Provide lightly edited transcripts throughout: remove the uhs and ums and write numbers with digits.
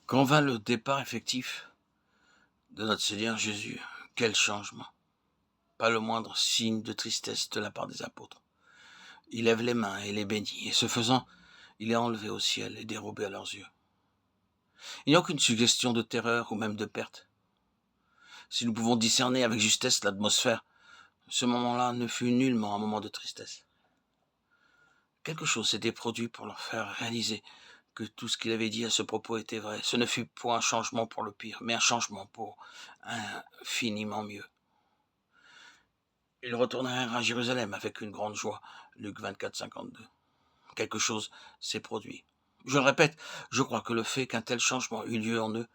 Quand vint le départ effectif de notre Seigneur Jésus, quel changement! Pas le moindre signe de tristesse de la part des apôtres. Il lève les mains et les bénit, et ce faisant, il est enlevé au ciel et dérobé à leurs yeux. Il n'y a aucune suggestion de terreur ou même de perte. Si nous pouvons discerner avec justesse l'atmosphère, ce moment-là ne fut nullement un moment de tristesse. Quelque chose s'était produit pour leur faire réaliser que tout ce qu'il avait dit à ce propos était vrai. Ce ne fut point un changement pour le pire, mais un changement pour infiniment mieux. Ils retournèrent à Jérusalem avec une grande joie. Luc 24, 52. Quelque chose s'est produit. Je le répète, je crois que le fait qu'un tel changement eut lieu en eux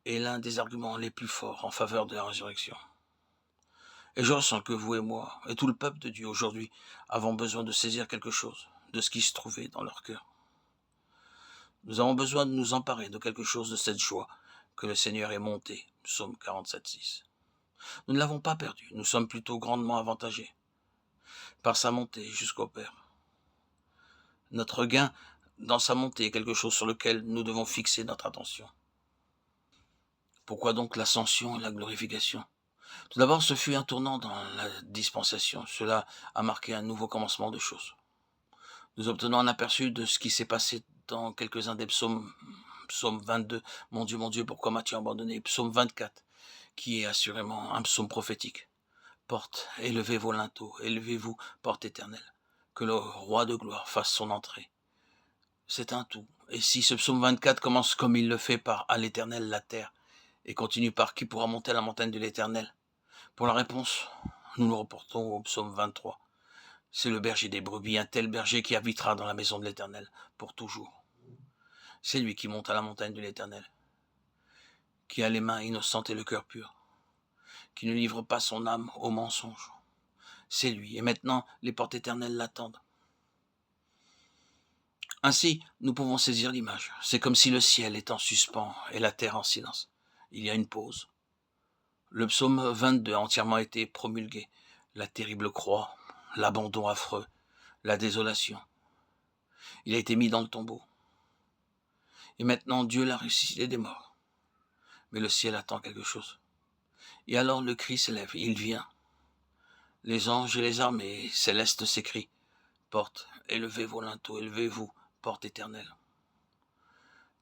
est l'un des arguments les plus forts en faveur de la résurrection. Et je ressens que vous et moi, et tout le peuple de Dieu aujourd'hui, avons besoin de saisir quelque chose de ce qui se trouvait dans leur cœur. Nous avons besoin de nous emparer de quelque chose de cette joie que le Seigneur est monté. Psaume 47, 6. Nous ne l'avons pas perdu, nous sommes plutôt grandement avantagés par sa montée jusqu'au Père. Notre gain dans sa montée est quelque chose sur lequel nous devons fixer notre attention. Pourquoi donc l'ascension et la glorification? Tout d'abord, ce fut un tournant dans la dispensation. Cela a marqué un nouveau commencement de choses. Nous obtenons un aperçu de ce qui s'est passé dans quelques-uns des psaumes. Psaume 22, mon Dieu, pourquoi m'as-tu abandonné? Psaume 24, qui est assurément un psaume prophétique. Porte, élevez vos linteaux, élevez-vous, porte éternelle, que le roi de gloire fasse son entrée. C'est un tout. Et si ce psaume 24 commence comme il le fait par « à l'éternel la terre » et continue par « qui pourra monter à la montagne de l'éternel » pour la réponse, nous nous reportons au psaume 23. C'est le berger des brebis, un tel berger qui habitera dans la maison de l'éternel pour toujours. C'est lui qui monte à la montagne de l'éternel, qui a les mains innocentes et le cœur pur, qui ne livre pas son âme au mensonge. C'est lui, et maintenant les portes éternelles l'attendent. Ainsi, nous pouvons saisir l'image. C'est comme si le ciel est en suspens et la terre en silence. Il y a une pause. Le psaume 22 a entièrement été promulgué. La terrible croix, l'abandon affreux, la désolation. Il a été mis dans le tombeau. Et maintenant, Dieu l'a ressuscité des morts. Mais le ciel attend quelque chose. Et alors le cri s'élève, il vient. Les anges et les armées célestes s'écrient. Porte, élevez vos linteaux, élevez-vous, porte éternelle.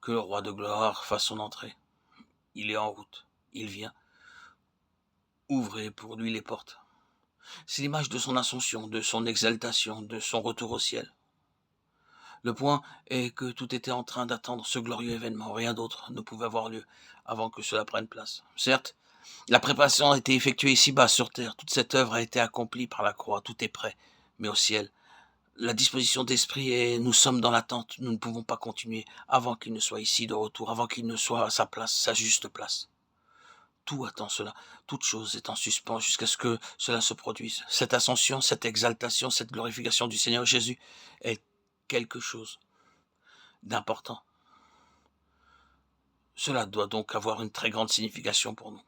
Que le roi de gloire fasse son entrée. Il est en route, il vient. Ouvrez pour lui les portes. C'est l'image de son ascension, de son exaltation, de son retour au ciel. Le point est que tout était en train d'attendre ce glorieux événement. Rien d'autre ne pouvait avoir lieu avant que cela prenne place. Certes, la préparation a été effectuée ici-bas sur terre. Toute cette œuvre a été accomplie par la croix. Tout est prêt. Mais au ciel, la disposition d'esprit et nous sommes dans l'attente. Nous ne pouvons pas continuer avant qu'il ne soit ici de retour, avant qu'il ne soit à sa place, sa juste place. Tout attend cela. Toute chose est en suspens jusqu'à ce que cela se produise. Cette ascension, cette exaltation, cette glorification du Seigneur Jésus est quelque chose d'important. Cela doit donc avoir une très grande signification pour nous.